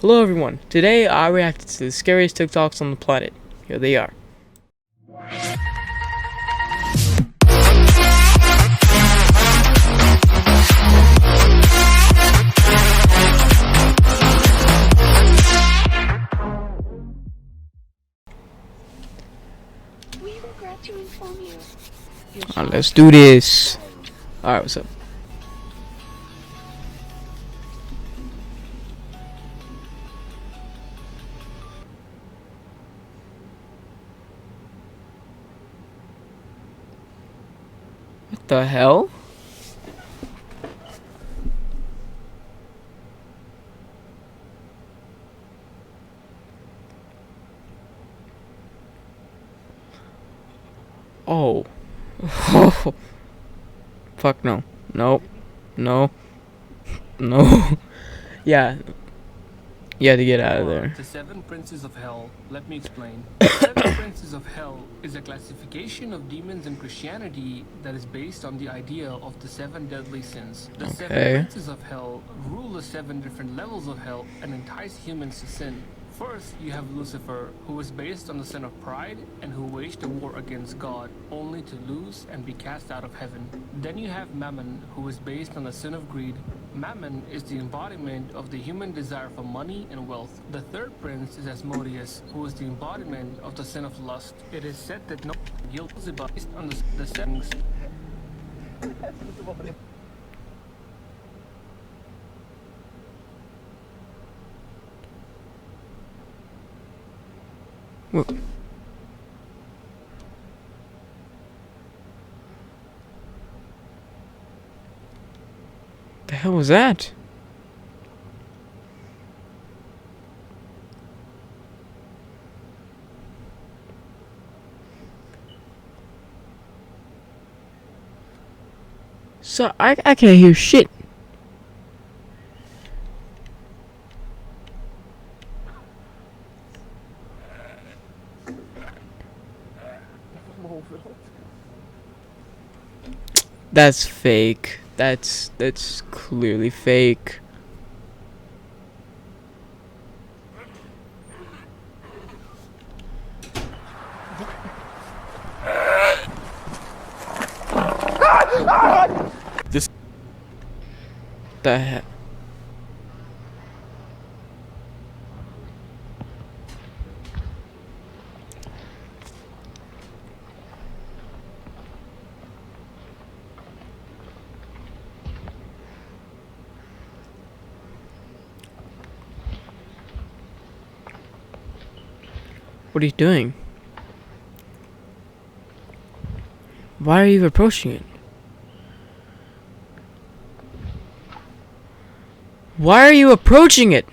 Hello everyone, today I reacted to the scariest TikToks on the planet. Here they are. We regret to inform you. Let's do this. Alright, what's up? What the hell? Oh. Oh. Fuck no. Nope. No. No. Yeah. You had to get out of there. The Seven Princes of Hell. Let me explain. The Seven Princes of Hell is a classification of demons in Christianity that is based on the idea of the seven deadly sins. The Seven Princes of Hell rule the seven different levels of hell and entice humans to sin. First, you have Lucifer, who is based on the sin of pride and who waged a war against God, only to lose and be cast out of heaven. Then you have Mammon, who is based on the sin of greed. Mammon is the embodiment of the human desire for money and wealth. The third prince is Asmodeus, who is the embodiment of the sin of lust. It is said that no guilt is based on the sins. What the hell was that? So I can't hear shit. That's fake. That's clearly fake. This The heck? What are you doing? Why are you approaching it? Why are you approaching it?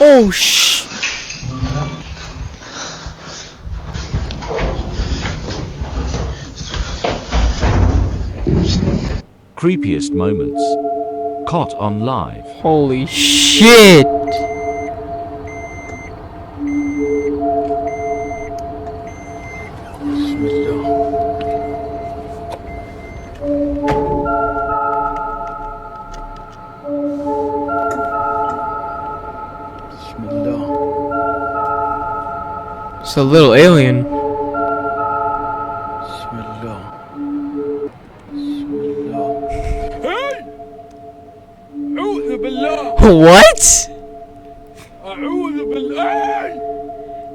Oh shh. creepiest moments. Caught on live. Holy shit. It's a little alien. What?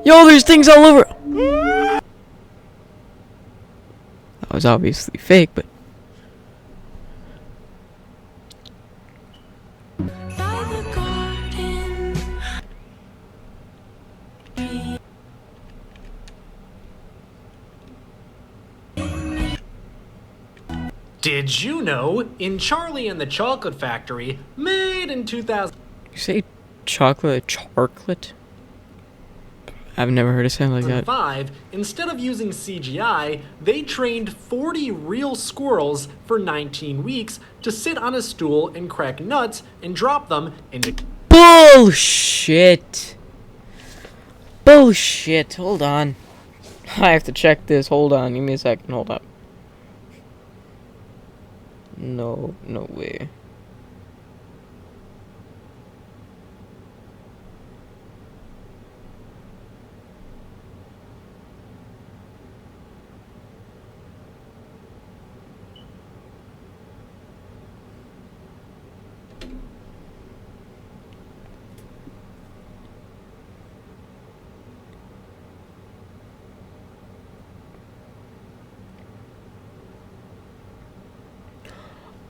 Yo, there's things all over. That was obviously fake, but Did you know, in Charlie and the Chocolate Factory, made in 2000... You say chocolate? I've never heard it sound like that. 5, instead of using CGI, they trained 40 real squirrels for 19 weeks to sit on a stool and crack nuts and drop them into... Bullshit. Bullshit. Hold on. I have to check this. Hold on. Give me a second. Hold up. No way.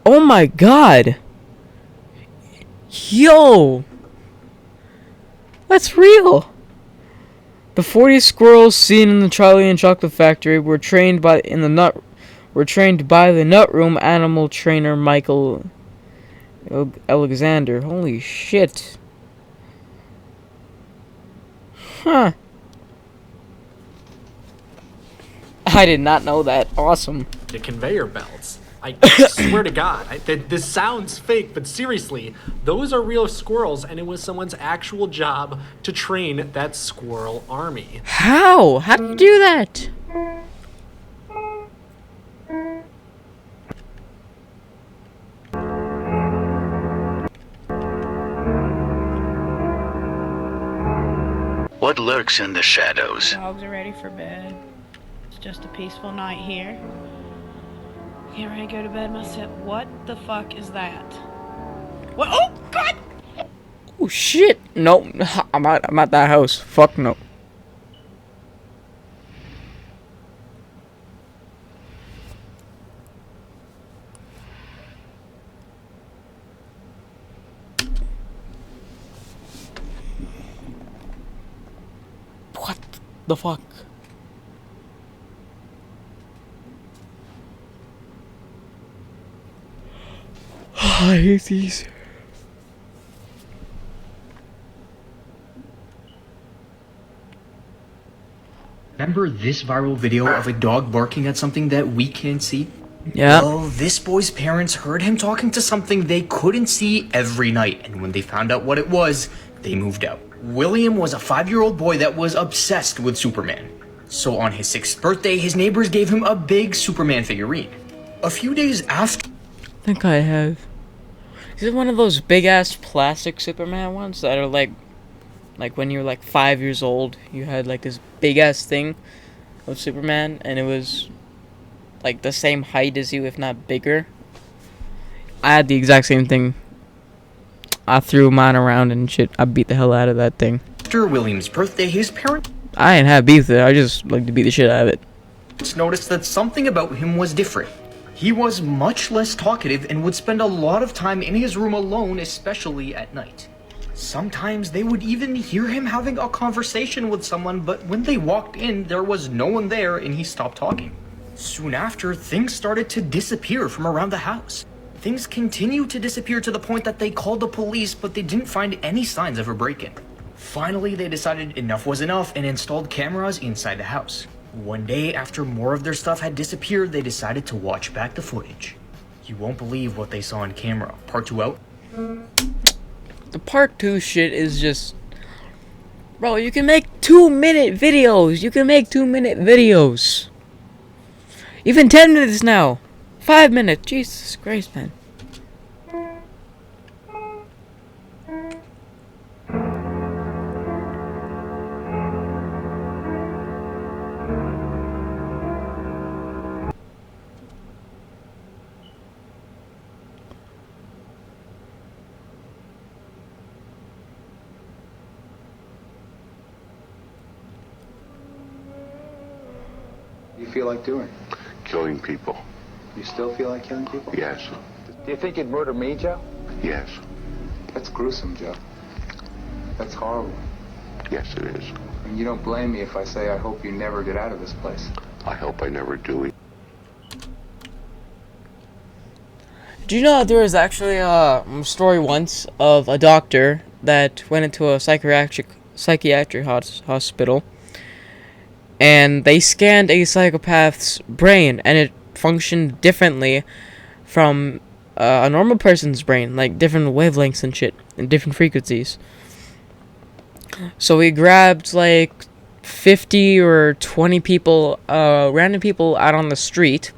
Oh my god! Yo! That's real! The 40 squirrels seen in the Charlie and Chocolate Factory were trained by the nut room animal trainer Michael Alexander. Holy shit. Huh. I did not know that. Awesome. The conveyor belts. I swear to God, this sounds fake, but seriously, those are real squirrels, and it was someone's actual job to train that squirrel army. How? How do you do that? What lurks in the shadows? Dogs are ready for bed. It's just a peaceful night here. Can't ready to go to bed myself. What the fuck is that? What? Oh God! Oh shit! No, I'm at that house. Fuck no. What the fuck? I hate these. Remember this viral video of a dog barking at something that we can't see? Yeah. Well, this boy's parents heard him talking to something they couldn't see every night, and when they found out what it was, they moved out. William was a 5-year-old boy that was obsessed with Superman. So on his 6th birthday, his neighbors gave him a big Superman figurine. A few days after... I think I have. Is it one of those big ass plastic Superman ones that are like when you were like 5 years old, you had like this big ass thing of Superman, and it was like the same height as you, if not bigger? I had the exact same thing. I threw mine around and shit. I beat the hell out of that thing. After William's birthday, his parents I didn't have beef with it. I just like to beat the shit out of it. noticed that something about him was different. He was much less talkative and would spend a lot of time in his room alone, especially at night. Sometimes they would even hear him having a conversation with someone, but when they walked in, there was no one there and he stopped talking. Soon after, things started to disappear from around the house. Things continued to disappear to the point that they called the police, but they didn't find any signs of a break-in. Finally, they decided enough was enough and installed cameras inside the house. One day, after more of their stuff had disappeared, they decided to watch back the footage. You won't believe what they saw on camera. Part 2 out. The part 2 shit is just... Bro, you can make 2-minute videos. You can make 2-minute videos. Even 10 minutes now. 5 minutes. Jesus Christ, man. You feel like doing? Killing people. You still feel like killing people? Yes. Do you think you'd murder me, Joe? Yes. That's gruesome, Joe. That's horrible. Yes, it is. And you don't blame me if I say I hope you never get out of this place. I hope I never do. Do you know that there was actually a story once of a doctor that went into a psychiatric hospital, and they scanned a psychopath's brain, and it functioned differently from a normal person's brain, like different wavelengths and shit, and different frequencies. So we grabbed like 50 or 20 people, random people out on the street,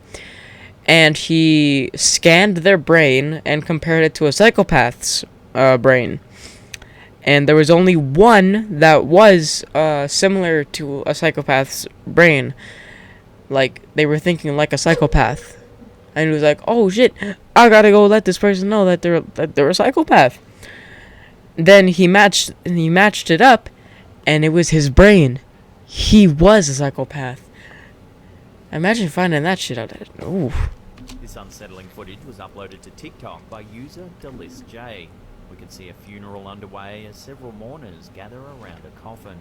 and he scanned their brain and compared it to a psychopath's brain. And there was only one that was similar to a psychopath's brain. Like, they were thinking like a psychopath. And he was like, oh shit, I gotta go let this person know that they're a psychopath. Then he matched it up, and it was his brain. He was a psychopath. Imagine finding that shit out. Ooh. This unsettling footage was uploaded to TikTok by user Deluxe. We can see a funeral underway as several mourners gather around a coffin.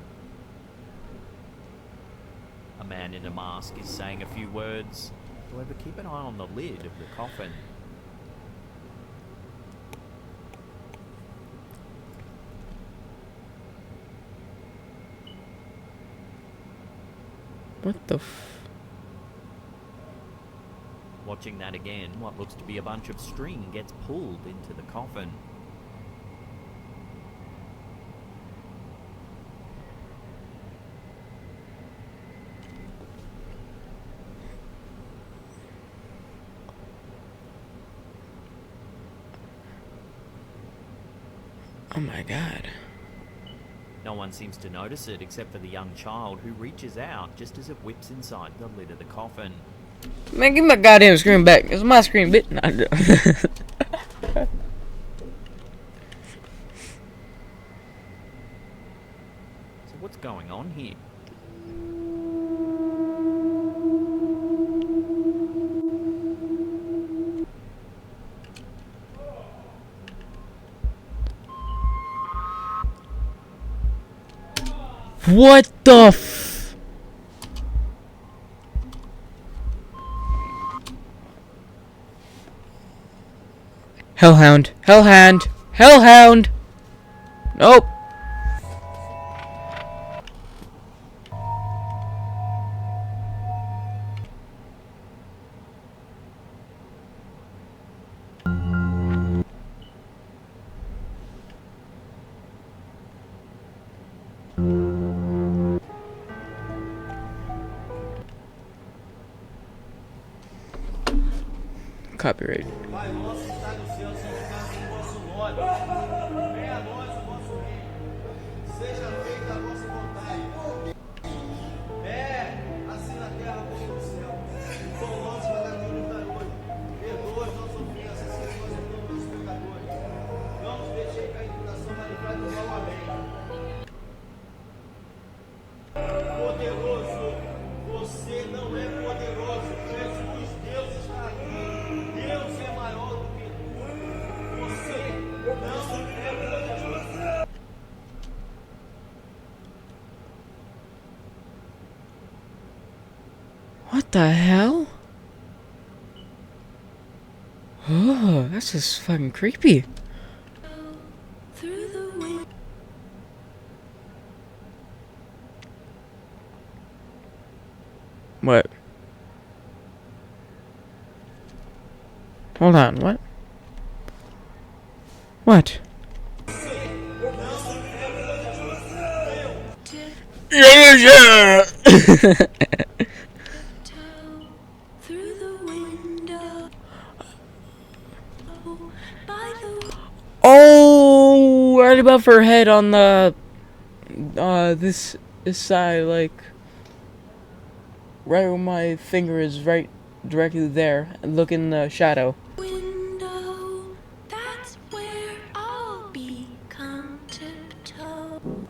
A man in a mask is saying a few words. However, keep an eye on the lid of the coffin. What the Watching that again, what looks to be a bunch of string gets pulled into the coffin. Oh my god. No one seems to notice it except for the young child who reaches out just as it whips inside the lid of the coffin. Man, give my goddamn screen back. It's my screen, bitch. So what's going on here? What the Hellhound. Hellhound. Hellhound. Nope. Copyright. What the hell? Oh, that's just fucking creepy. What? Hold on, what? What? Yeah. Oh, right above her head on the this side, like right where my finger is, right directly there, and look in the shadow. Window, that's where I'll become tiptoe.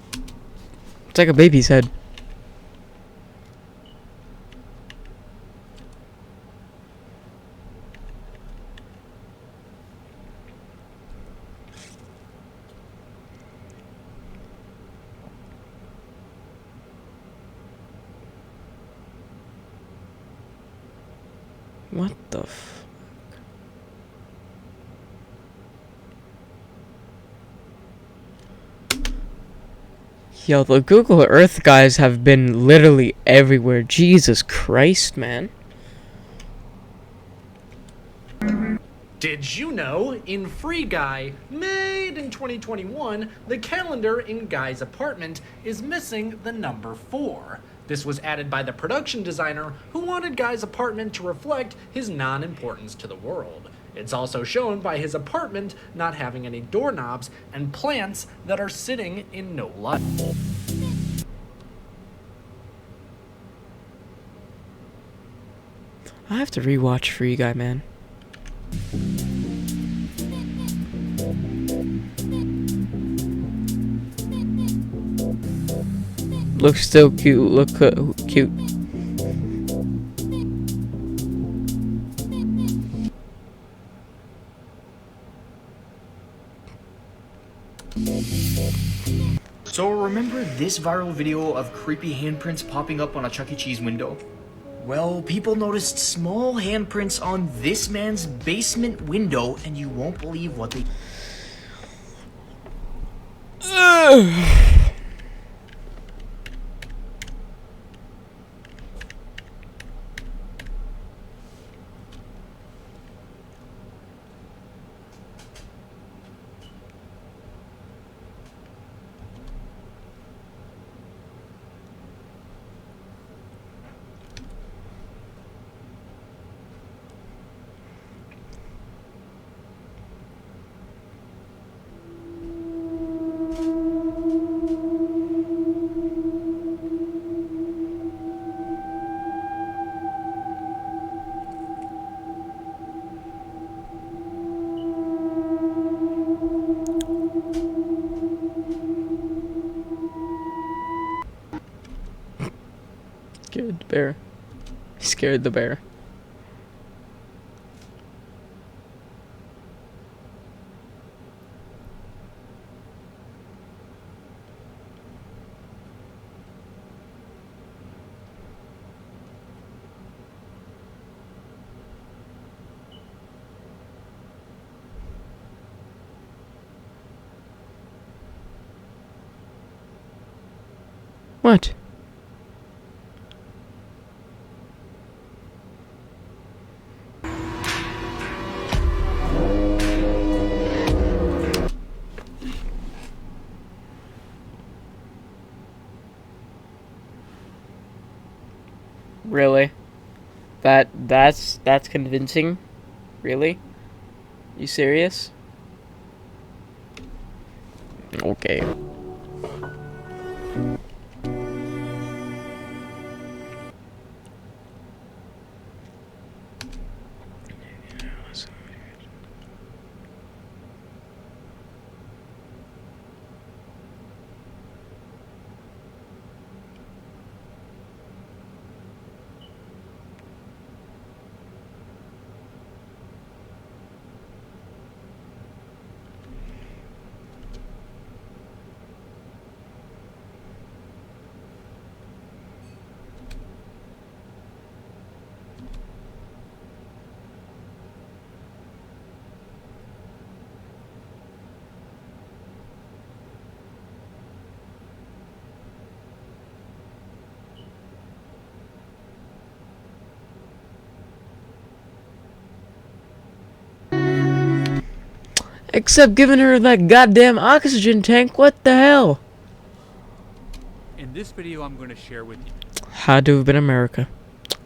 It's like a baby's head. What the f... Yo, the Google Earth guys have been literally everywhere. Jesus Christ, man. Did you know, in Free Guy, made in 2021, the calendar in Guy's apartment is missing the number 4. This was added by the production designer who wanted Guy's apartment to reflect his non-importance to the world. It's also shown by his apartment not having any doorknobs and plants that are sitting in no light. I have to rewatch Free Guy, man. Looks still cute. Look cute. So remember this viral video of creepy handprints popping up on a Chuck E. Cheese window? Well, people noticed small handprints on this man's basement window, and you won't believe what they... Scared the bear. Scared the bear. What? Really? That's convincing? Really? You serious? Okay. Except giving her that goddamn oxygen tank, what the hell? In this video, I'm going to share with you Had to have been America.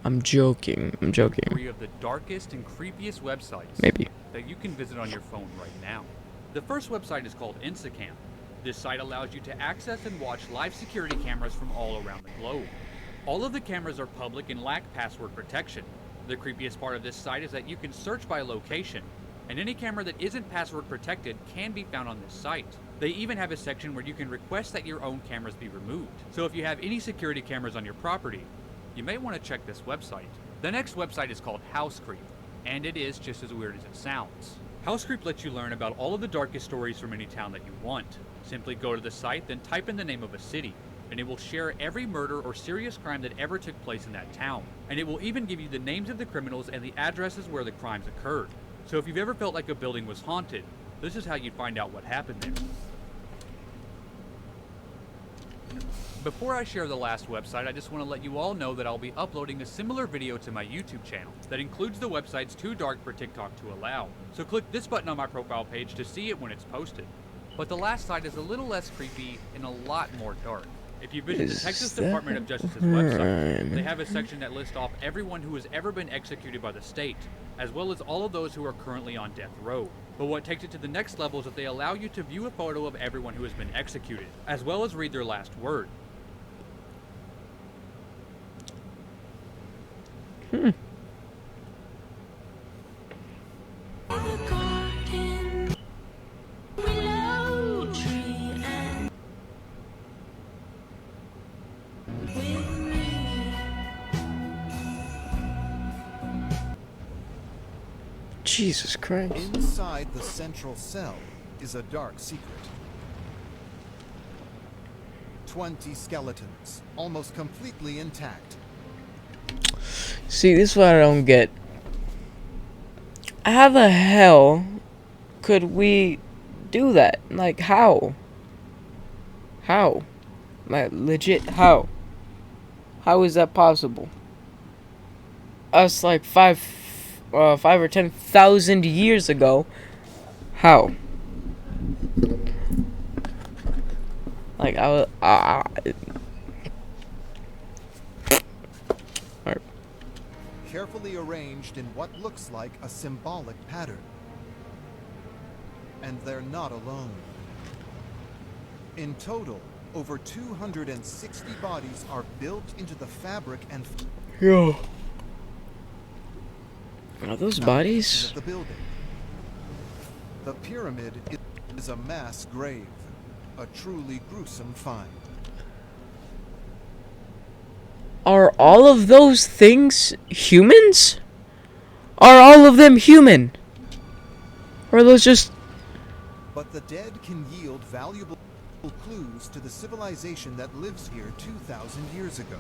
I'm joking. I'm joking. 3 of the darkest and creepiest websites Maybe. that you can visit on your phone right now. The first website is called Instacam. This site allows you to access and watch live security cameras from all around the globe. All of the cameras are public and lack password protection. The creepiest part of this site is that you can search by location, and any camera that isn't password protected can be found on this site. They even have a section where you can request that your own cameras be removed. So if you have any security cameras on your property, you may want to check this website. The next website is called House Creep, and it is just as weird as it sounds. House Creep lets you learn about all of the darkest stories from any town that you want. Simply go to the site, then type in the name of a city, and it will share every murder or serious crime that ever took place in that town. And it will even give you the names of the criminals and the addresses where the crimes occurred. So if you've ever felt like a building was haunted, this is how you'd find out what happened there. before I share the last website, I just want to let you all know that I'll be uploading a similar video to my YouTube channel that includes the websites Too Dark for TikTok to Allow. So click this button on my profile page to see it when it's posted. But the last site is a little less creepy and a lot more dark. If you visit the Texas Department of Justice's website, they have a section that lists off everyone who has ever been executed by the state, as well as all of those who are currently on death row. But what takes it to the next level is that they allow you to view a photo of everyone who has been executed, as well as read their last word. Jesus Christ. Inside the central cell is a dark secret. 20 skeletons, almost completely intact. See, this is what I don't get. How the hell could we do that? Like, how? How? Like, legit, how? How is that possible? Us, like, 5 or 10,000 years ago. How? Like, Carefully arranged in what looks like a symbolic pattern. And they're not alone. In total, over 260 bodies are built into the fabric and... Yo. Are those bodies? The building. The pyramid is a mass grave, a truly gruesome find. Are all of those things humans? Are all of them human? Or are those just... But the dead can yield valuable clues to the civilization that lives here 2,000 years ago.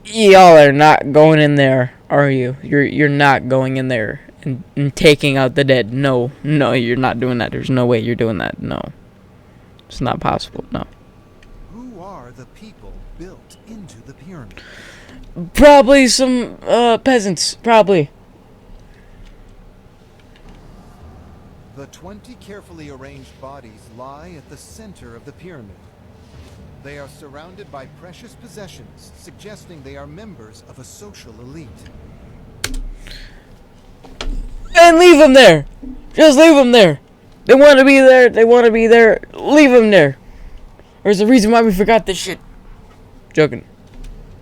Y'all are not going in there, are you? You're not going in there and taking out the dead. No, you're not doing that. There's no way you're doing that. No. It's not possible. No. Who are the people built into the pyramid? Probably some peasants. Probably. The 20 carefully arranged bodies lie at the center of the pyramid. They are surrounded by precious possessions, suggesting they are members of a social elite. And leave them there! Just leave them there! They want to be there, they want to be there, leave them there! There's a reason why we forgot this shit. Joking.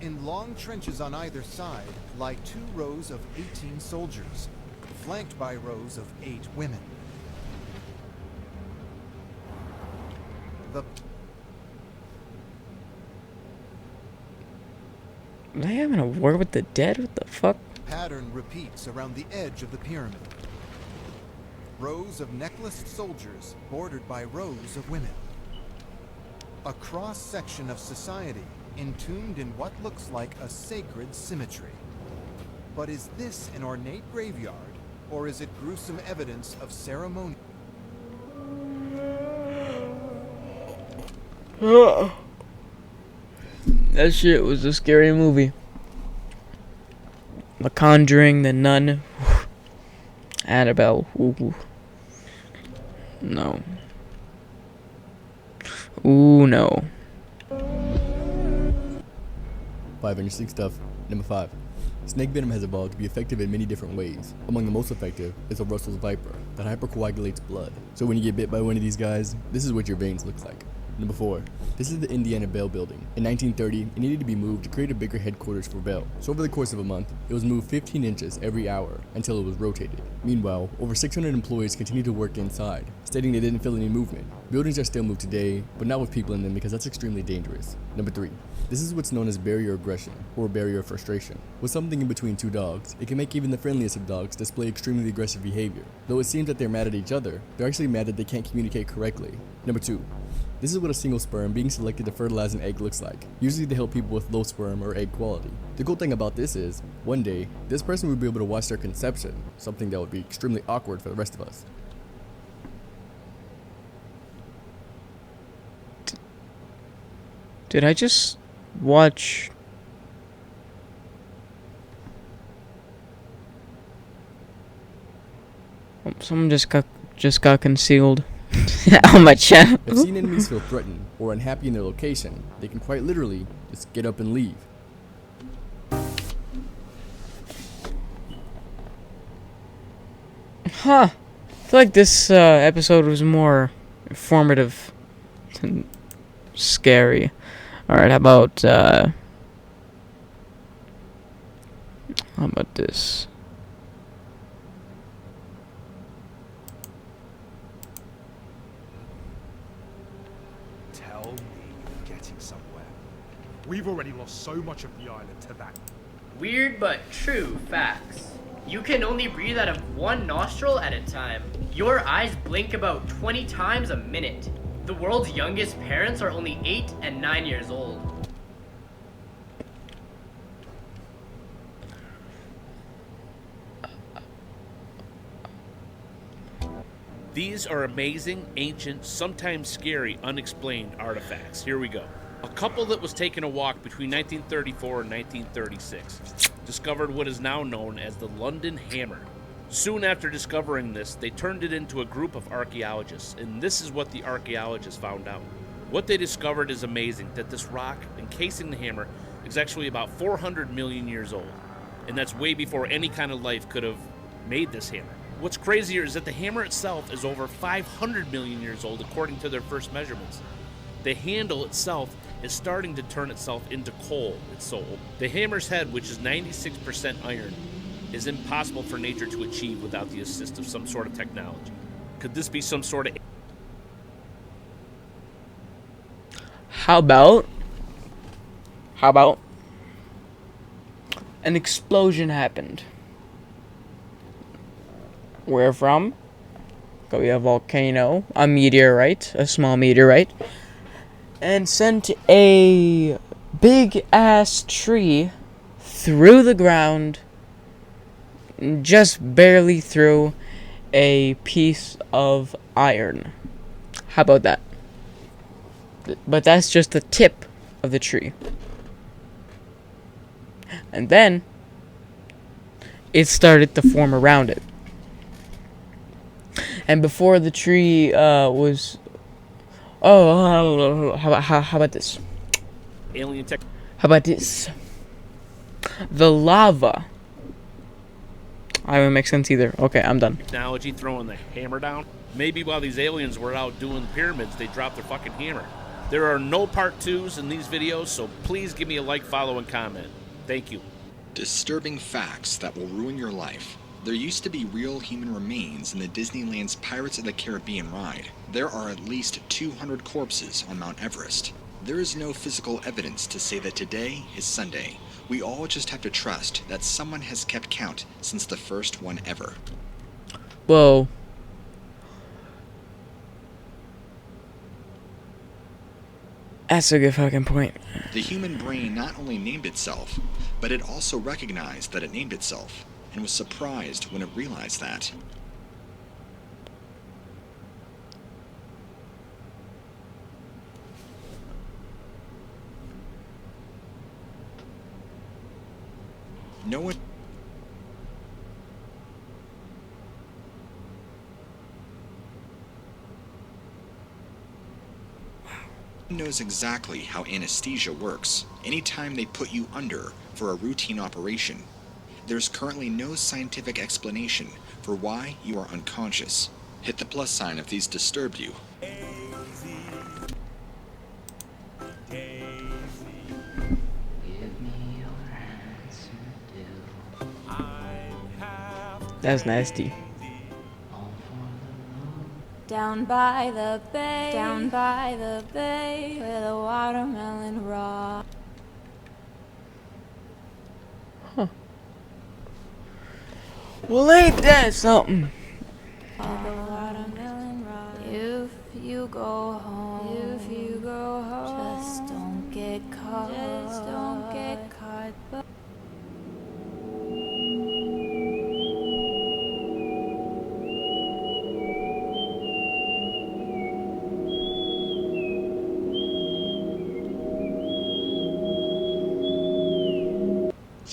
In long trenches on either side lie 2 rows of 18 soldiers, flanked by rows of 8 women. Are they having a war with the dead? What the fuck? Pattern repeats around the edge of the pyramid. Rows of necklaced soldiers bordered by rows of women. A cross-section of society entombed in what looks like a sacred symmetry. But is this an ornate graveyard, or is it gruesome evidence of ceremony? That shit was a scary movie. The Conjuring, The Nun, Annabelle. Ooh. No. Ooh, no. 5 interesting stuff. Number 5. Snake venom has evolved to be effective in many different ways. Among the most effective is a Russell's Viper that hypercoagulates blood. So when you get bit by one of these guys, this is what your veins look like. Number 4. This is the Indiana Bell building. In 1930, it needed to be moved to create a bigger headquarters for Bell. So over the course of a month, it was moved 15 inches every hour until it was rotated. Meanwhile, over 600 employees continued to work inside, stating they didn't feel any movement. Buildings are still moved today, but not with people in them because that's extremely dangerous. Number 3. This is what's known as barrier aggression, or barrier frustration. With something in between 2 dogs, it can make even the friendliest of dogs display extremely aggressive behavior. Though it seems that they're mad at each other, they're actually mad that they can't communicate correctly. Number 2. This is what a single sperm being selected to fertilize an egg looks like, usually to help people with low sperm or egg quality. The cool thing about this is, one day, this person would be able to watch their conception, something that would be extremely awkward for the rest of us. Did I just watch? Oh, someone just got concealed on my channel. If seen enemies feel threatened or unhappy in their location, they can quite literally just get up and leave. Huh. I feel like this episode was more informative than scary. Alright, how about this? Tell me you're getting somewhere. We've already lost so much of the island to that. Weird but true facts. You can only breathe out of one nostril at a time. Your eyes blink about 20 times a minute. The world's youngest parents are only 8 and 9 years old. These are amazing, ancient, sometimes scary, unexplained artifacts. Here we go. A couple that was taking a walk between 1934 and 1936 discovered what is now known as the London Hammer. Soon after discovering this, they turned it into a group of archaeologists, and this is what the archaeologists found out. What they discovered is amazing, that this rock encasing the hammer is actually about 400 million years old, and that's way before any kind of life could have made this hammer. What's crazier is that the hammer itself is over 500 million years old according to their first measurements. The handle itself is starting to turn itself into coal, it's so old. The hammer's head, which is 96% iron, is impossible for nature to achieve without the assist of some sort of technology. Could this be some sort of... How about an explosion happened? Where from? Could be a volcano, a meteorite, a small meteorite, and sent a big ass tree through the ground, just barely through a piece of iron. How about that? But that's just the tip of the tree. And then it started to form around it. And before the tree was... Oh, how about this? Alien tech. How about this? The lava. I don't make sense either. Okay, I'm done. Technology throwing the hammer down. Maybe while these aliens were out doing the pyramids, they dropped their fucking hammer. There are no part 2s in these videos, so please give me a like, follow, and comment. Thank you. Disturbing facts that will ruin your life. There used to be real human remains in the Disneyland's Pirates of the Caribbean ride. There are at least 200 corpses on Mount Everest. There is no physical evidence to say that today is Sunday. We all just have to trust that someone has kept count since the first one ever. Whoa. That's a good fucking point. The human brain not only named itself, but it also recognized that it named itself, and was surprised when it realized that. No one knows exactly how anesthesia works. Anytime they put you under for a routine operation, there's currently no scientific explanation for why you are unconscious. Hit the plus sign if these disturbed you. That's nasty. Down by the bay, where the watermelon raw. Huh. Well, ain't that something? If you go home, just don't get caught.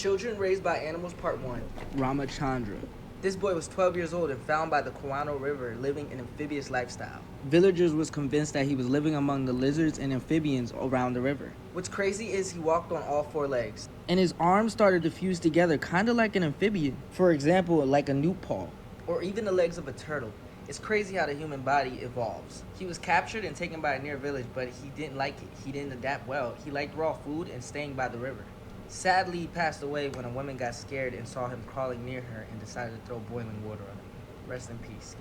Children Raised by Animals Part 1. Ramachandra. This boy was 12 years old and found by the Kuano River living an amphibious lifestyle. Villagers was convinced that he was living among the lizards and amphibians around the river. What's crazy is he walked on all four legs. And his arms started to fuse together kinda like an amphibian. For example, like a newt paw. Or even the legs of a turtle. It's crazy how the human body evolves. He was captured and taken by a near village, but he didn't like it. He didn't adapt well. He liked raw food and staying by the river. Sadly, he passed away when a woman got scared and saw him crawling near her and decided to throw boiling water on him. Rest in peace.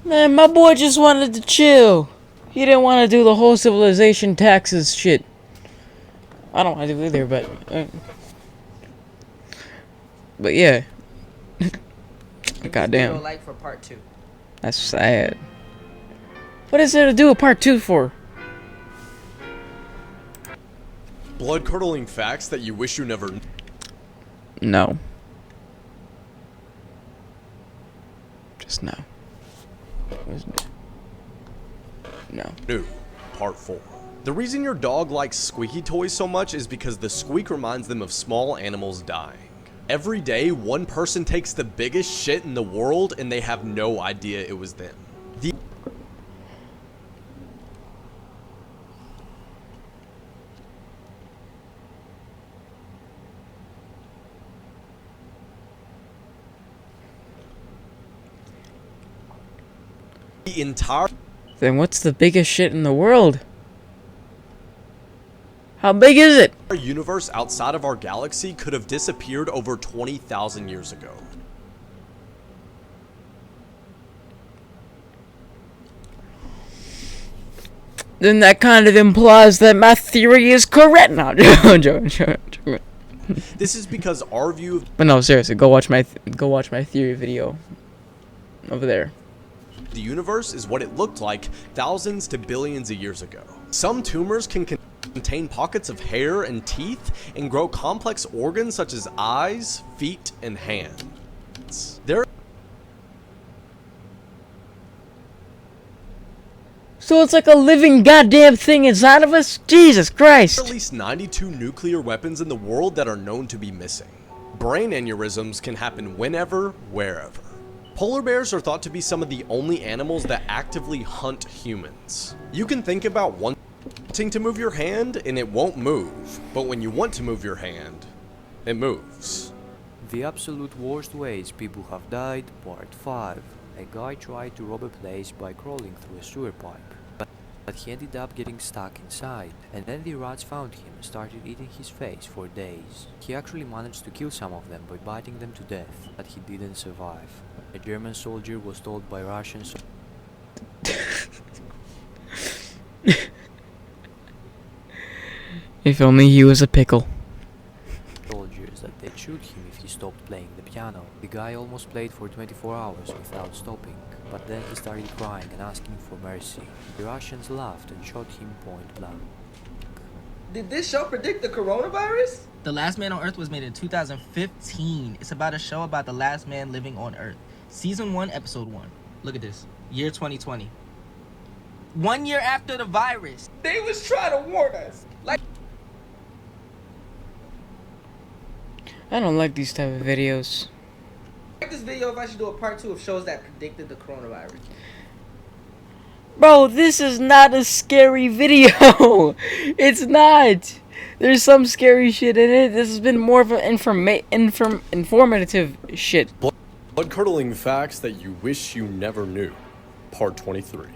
Man, my boy just wanted to chill. He didn't want to do the whole civilization taxes shit. I don't want to do either, but yeah. Goddamn. Like for part 2. That's sad. What is there to do a part 2 for? Blood-curdling facts that you wish you never knew. No. Just no. No. New. Part 4. The reason your dog likes squeaky toys so much is because the squeak reminds them of small animals dying. Every day, one person takes the biggest shit in the world and they have no idea it was them. The entire... Then what's the biggest shit in the world? How big is it? Our universe outside of our galaxy could have disappeared over 20,000 years ago. Then that kind of implies that my theory is correct. No, This is because our view of... But no, seriously, go watch my theory video over there. The universe is what it looked like thousands to billions of years ago. Some tumors can contain pockets of hair and teeth and grow complex organs such as eyes, feet, and hands. So it's like a living goddamn thing inside of us? Jesus Christ! There are at least 92 nuclear weapons in the world that are known to be missing. Brain aneurysms can happen whenever, wherever. Polar bears are thought to be some of the only animals that actively hunt humans. You can think about wanting to move your hand and it won't move, but when you want to move your hand, it moves. The absolute worst ways people have died, part 5. A guy tried to rob a place by crawling through a sewer pipe, but he ended up getting stuck inside, and then the rats found him and started eating his face for days. He actually managed to kill some of them by biting them to death, but he didn't survive. A German soldier was told by Russians if only he was a pickle. soldiers that they'd shoot him if he stopped playing the piano. The guy almost played for 24 hours without stopping, but then he started crying and asking for mercy. The Russians laughed and shot him point blank. Did this show predict the coronavirus? The Last Man on Earth was made in 2015. It's about a show about the last man living on Earth. Season 1, Episode 1. Look at this. Year 2020. 1 year after the virus. They was trying to warn us. Like... I don't like these type of videos. Like this video if I should do a part 2 of shows that predicted the coronavirus. Bro, this is not a scary video. It's not. There's some scary shit in it. This has been more of an informative shit. Blood-curdling facts that you wish you never knew. Part 23.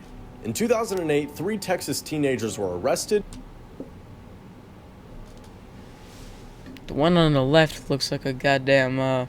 In 2008, 3 Texas teenagers were arrested. The one on the left looks like a goddamn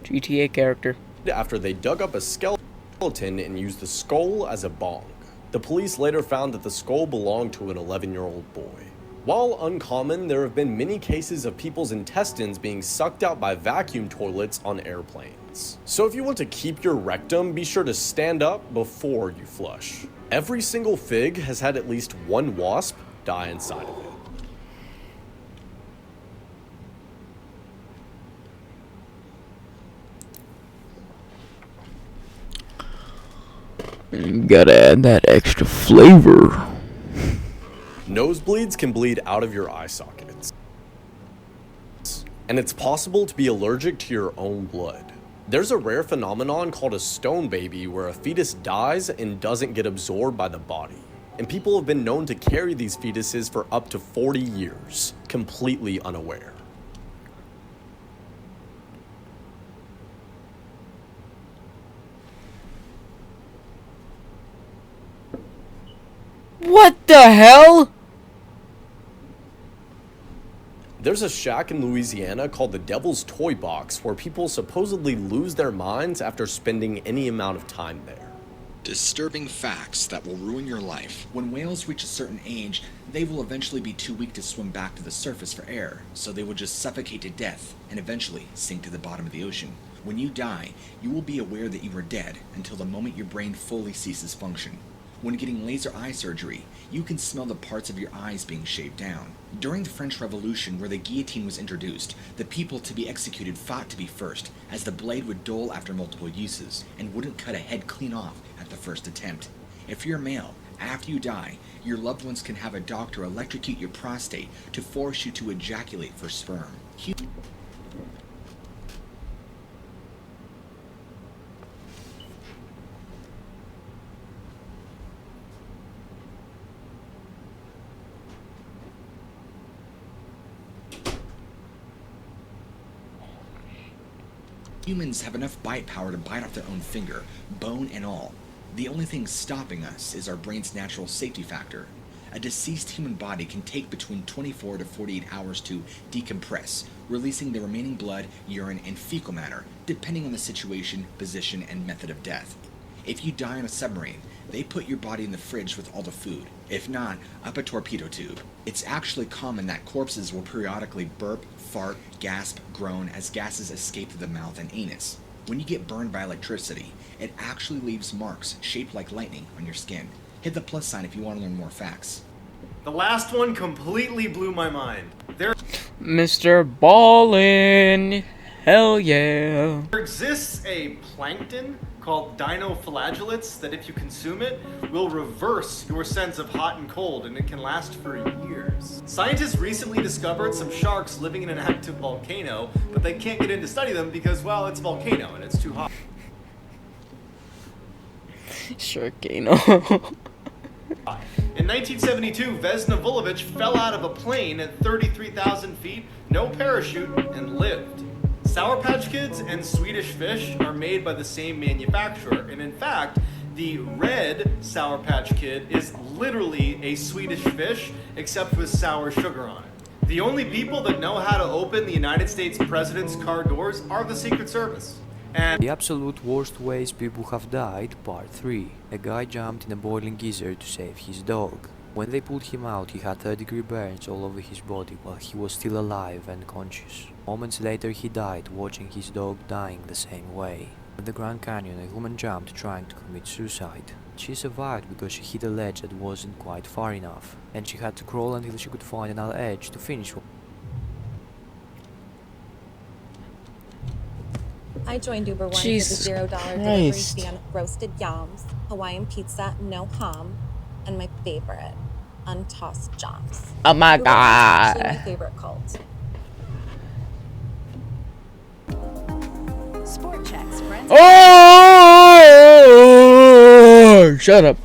GTA character. After they dug up a skeleton and used the skull as a bong. The police later found that the skull belonged to an 11-year-old boy. While uncommon, there have been many cases of people's intestines being sucked out by vacuum toilets on airplanes. So if you want to keep your rectum, be sure to stand up before you flush. Every single fig has had at least one wasp die inside of it. Gotta add that extra flavor. Nosebleeds can bleed out of your eye sockets. and it's possible to be allergic to your own blood. There's a rare phenomenon called a stone baby where a fetus dies and doesn't get absorbed by the body. And people have been known to carry these fetuses for up to 40 years, completely unaware. What the hell? There's a shack in Louisiana called the Devil's Toy Box where people supposedly lose their minds after spending any amount of time there. Disturbing facts that will ruin your life. When whales reach a certain age, they will eventually be too weak to swim back to the surface for air, so they will just suffocate to death and eventually sink to the bottom of the ocean. When you die, you will be aware that you are dead until the moment your brain fully ceases function. When getting laser eye surgery, you can smell the parts of your eyes being shaved down. During the French Revolution, where the guillotine was introduced, the people to be executed fought to be first, as the blade would dull after multiple uses, and wouldn't cut a head clean off at the first attempt. If you're male, after you die, your loved ones can have a doctor electrocute your prostate to force you to ejaculate for sperm. Humans have enough bite power to bite off their own finger, bone and all. The only thing stopping us is our brain's natural safety factor. A deceased human body can take between 24 to 48 hours to decompress, releasing the remaining blood, urine, and fecal matter, depending on the situation, position, and method of death. If you die on a submarine, they put your body in the fridge with all the food. If not, up a torpedo tube. It's actually common that corpses will periodically burp, fart, gasp, groan as gases escape through the mouth and anus. When you get burned by electricity, it actually leaves marks shaped like lightning on your skin. Hit the plus sign if you want to learn more facts. The last one completely blew my mind. Mr. Ballin', hell yeah. There exists a plankton called dinoflagellates that if you consume it, will reverse your sense of hot and cold, and it can last for years. Scientists recently discovered some sharks living in an active volcano, but they can't get in to study them because, well, it's a volcano and it's too hot. Sharkano. In 1972, Vesna Vulovic fell out of a plane at 33,000 feet, no parachute, and lived. Sour Patch Kids and Swedish Fish are made by the same manufacturer, and in fact, the red Sour Patch Kid is literally a Swedish fish, except with sour sugar on it. The only people that know how to open the United States President's car doors are the Secret Service. And the absolute worst ways people have died, part 3. A guy jumped in a boiling geyser to save his dog. When they pulled him out, he had 3rd-degree burns all over his body while he was still alive and conscious. Moments later he died watching his dog dying the same way. In the Grand Canyon, a woman jumped trying to commit suicide. She survived because she hit a ledge that wasn't quite far enough, and she had to crawl until she could find another edge to finish. I joined Uber One for the Jesus $0 delivery Christ. fee on roasted yams, Hawaiian pizza, no ham, and my favorite, untossed jams. Oh my Uber One is actually god. my favorite cult. Sport checks, friends. Oh! Shut up.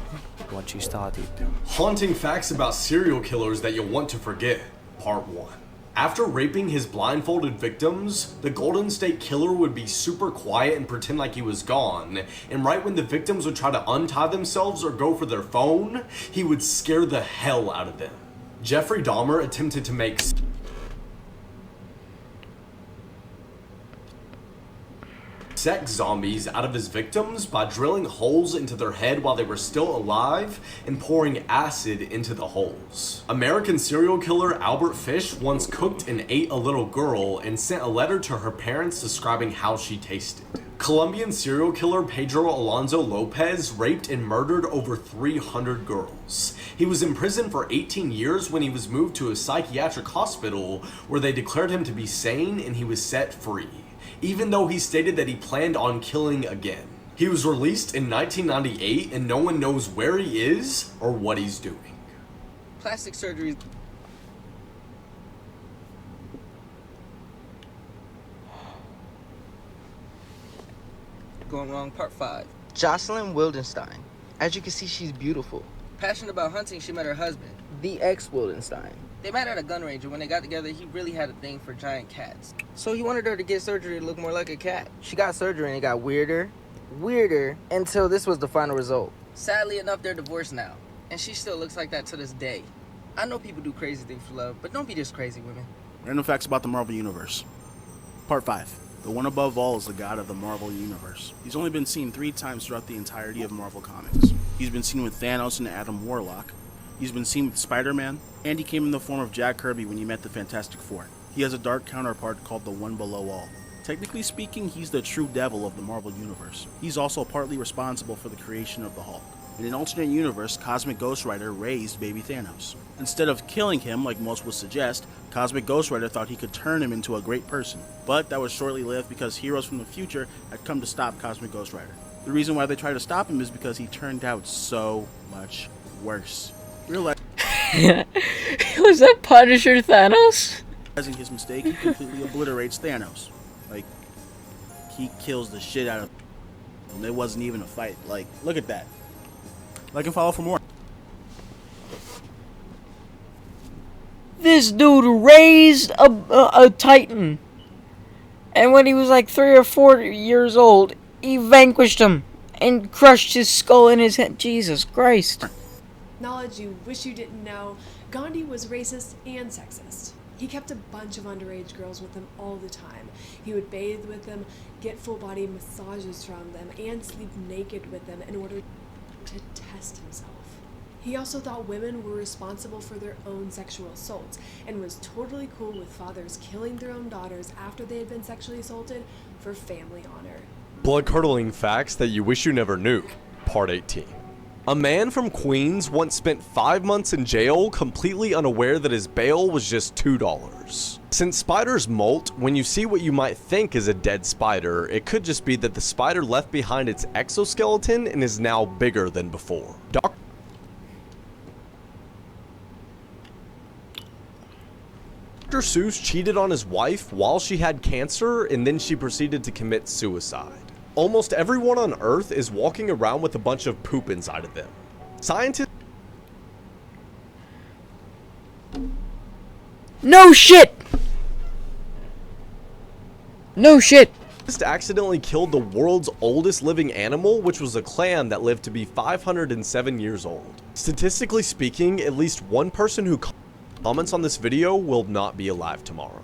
Once she started. Haunting facts about serial killers that you'll want to forget, part 1. After raping his blindfolded victims, the Golden State Killer would be super quiet and pretend like he was gone, and right when the victims would try to untie themselves or go for their phone, he would scare the hell out of them. Jeffrey Dahmer attempted to make sex zombies out of his victims by drilling holes into their head while they were still alive and pouring acid into the holes. American serial killer Albert Fish once cooked and ate a little girl and sent a letter to her parents describing how she tasted. Colombian serial killer Pedro Alonso Lopez raped and murdered over 300 girls. He was in prison for 18 years when he was moved to a psychiatric hospital where they declared him to be sane and he was set free, even though he stated that he planned on killing again. He was released in 1998 and no one knows where he is or what he's doing. Plastic surgery. Gone Wrong Part 5. Jocelyn Wildenstein. As you can see, she's beautiful. Passionate about hunting, she met her husband, the ex-Wildenstein. They met at a gun range, and when they got together, he really had a thing for giant cats. So he wanted her to get surgery to look more like a cat. She got surgery and it got weirder, until this was the final result. Sadly enough, they're divorced now, and she still looks like that to this day. I know people do crazy things for love, but don't be just crazy, women. Random facts about the Marvel Universe. Part 5. The one above all is the god of the Marvel Universe. He's only been seen 3 times throughout the entirety of Marvel Comics. He's been seen with Thanos and Adam Warlock. He's been seen with Spider-Man, and he came in the form of Jack Kirby when he met the Fantastic Four. He has a dark counterpart called the One Below All. Technically speaking, he's the true devil of the Marvel Universe. He's also partly responsible for the creation of the Hulk. In an alternate universe, Cosmic Ghost Rider raised baby Thanos. Instead of killing him, like most would suggest, Cosmic Ghost Rider thought he could turn him into a great person. But that was shortly lived because heroes from the future had come to stop Cosmic Ghost Rider. The reason why they tried to stop him is because he turned out so much worse. Real life. Was that Punisher Thanos? Realizing his mistake, he completely obliterates Thanos. Like, he kills the shit out of him. And there wasn't even a fight. Like, look at that. Like and follow for more. This dude raised a Titan. And when he was like 3 or 4 years old, he vanquished him and crushed his skull in his head. Jesus Christ. Knowledge you wish you didn't know, Gandhi was racist and sexist. He kept a bunch of underage girls with him all the time. He would bathe with them, get full-body massages from them, and sleep naked with them in order to test himself. He also thought women were responsible for their own sexual assaults and was totally cool with fathers killing their own daughters after they had been sexually assaulted for family honor. Blood-curdling facts that you wish you never knew. Part 18. A man from Queens once spent 5 months in jail completely unaware that his bail was just $2. Since spiders molt, when you see what you might think is a dead spider, it could just be that the spider left behind its exoskeleton and is now bigger than before. Dr. Seuss cheated on his wife while she had cancer, and then she proceeded to commit suicide. Almost everyone on Earth is walking around with a bunch of poop inside of them. Scientists... No shit! No shit! Accidentally killed the world's oldest living animal, which was a clam that lived to be 507 years old. Statistically speaking, at least one person who comments on this video will not be alive tomorrow.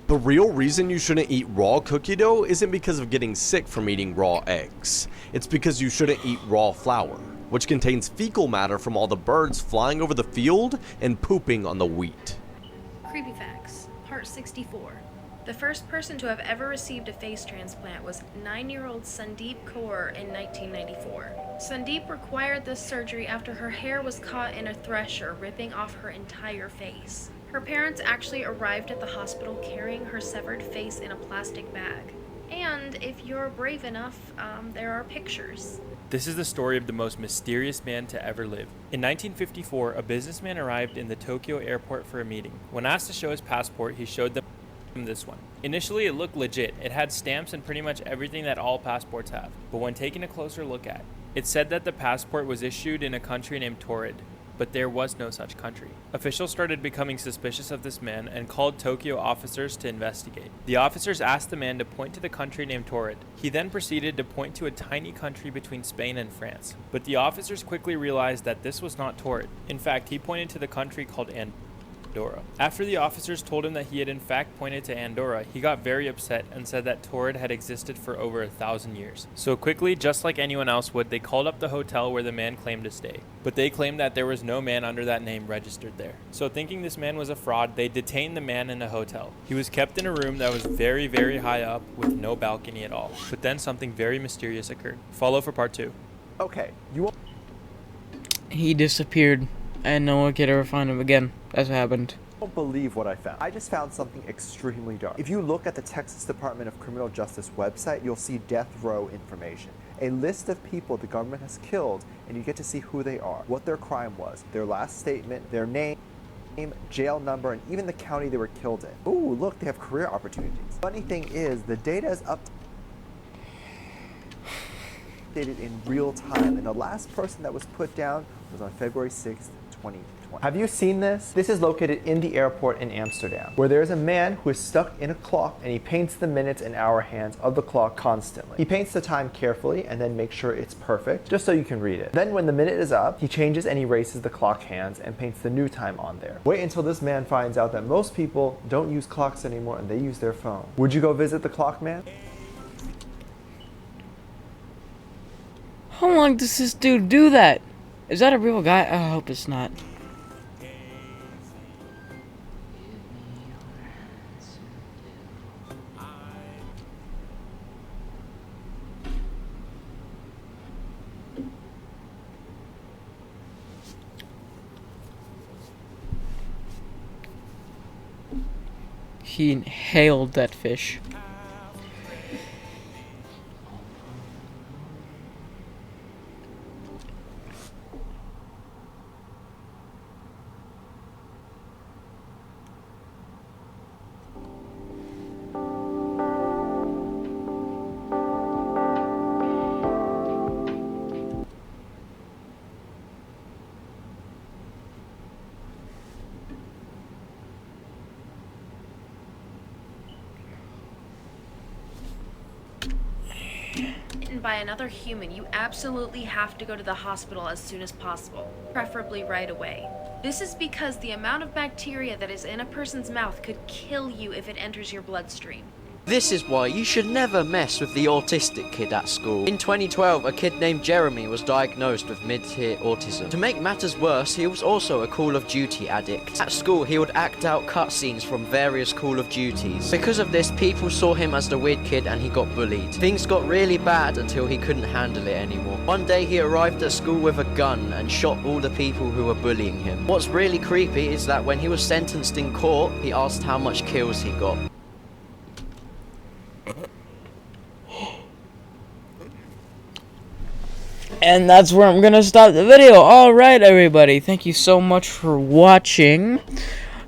The real reason you shouldn't eat raw cookie dough isn't because of getting sick from eating raw eggs. It's because you shouldn't eat raw flour, which contains fecal matter from all the birds flying over the field and pooping on the wheat. Creepy Facts, Part 64. The first person to have ever received a face transplant was 9-year-old Sandeep Kaur in 1994. Sandeep required this surgery after her hair was caught in a thresher ripping off her entire face. Her parents actually arrived at the hospital carrying her severed face in a plastic bag. And if you're brave enough, there are pictures. This is the story of the most mysterious man to ever live. In 1954, a businessman arrived in the Tokyo airport for a meeting. When asked to show his passport, he showed them this one. Initially, it looked legit. It had stamps and pretty much everything that all passports have. But when taking a closer look at, it said that the passport was issued in a country named Torrid. But there was no such country. Officials started becoming suspicious of this man and called Tokyo officers to investigate. The officers asked the man to point to the country named Torrid. He then proceeded to point to a tiny country between Spain and France. But the officers quickly realized that this was not Torrid. In fact, he pointed to the country called Andorra. After the officers told him that he had in fact pointed to Andorra, he got very upset and said that Torrid had existed for over 1,000 years. So quickly, just like anyone else would, they called up the hotel where the man claimed to stay. But they claimed that there was no man under that name registered there. So thinking this man was a fraud, they detained the man in a hotel. He was kept in a room that was very, very high up with no balcony at all. But then something very mysterious occurred. Follow for part 2. Okay, He disappeared, and no one could ever find him again. That's what happened. Don't believe what I found. I just found something extremely dark. If you look at the Texas Department of Criminal Justice website, you'll see death row information. A list of people the government has killed, and you get to see who they are, what their crime was, their last statement, their name, jail number, and even the county they were killed in. Ooh, look, they have career opportunities. Funny thing is, the data is updated in real time, and the last person that was put down was on February 6th, 2020. Have you seen this? This is located in the airport in Amsterdam, where there is a man who is stuck in a clock, and he paints the minutes and hour hands of the clock constantly. He paints the time carefully and then makes sure it's perfect, just so you can read it. Then when the minute is up, he changes and erases the clock hands and paints the new time on there. Wait until this man finds out that most people don't use clocks anymore and they use their phone. Would you go visit the clock man? How long does this dude do that? Is that a real guy? I hope it's not. He inhaled that fish. By another human, you absolutely have to go to the hospital as soon as possible, preferably right away. This is because the amount of bacteria that is in a person's mouth could kill you if it enters your bloodstream. This is why you should never mess with the autistic kid at school. In 2012, a kid named Jeremy was diagnosed with mid-tier autism. To make matters worse, he was also a Call of Duty addict. At school, he would act out cutscenes from various Call of Duties. Because of this, people saw him as the weird kid and he got bullied. Things got really bad until he couldn't handle it anymore. One day, he arrived at school with a gun and shot all the people who were bullying him. What's really creepy is that when he was sentenced in court, he asked how much kills he got. And that's where I'm gonna stop the video. Alright, everybody. Thank you so much for watching.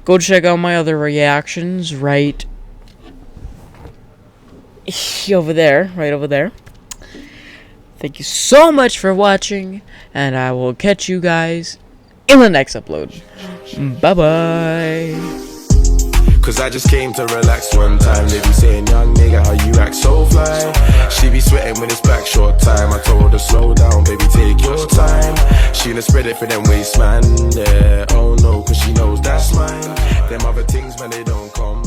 Go check out my other reactions right over there. Right over there. Thank you so much for watching. And I will catch you guys in the next upload. Bye-bye. Cause I just came to relax one time. They be saying, young nigga, how you act so fly. She be sweating when it's back short time. I told her, slow down, baby, take your time. She done spread it for them waste, man. Yeah, oh no, cause she knows that's mine. Them other things, man, they don't come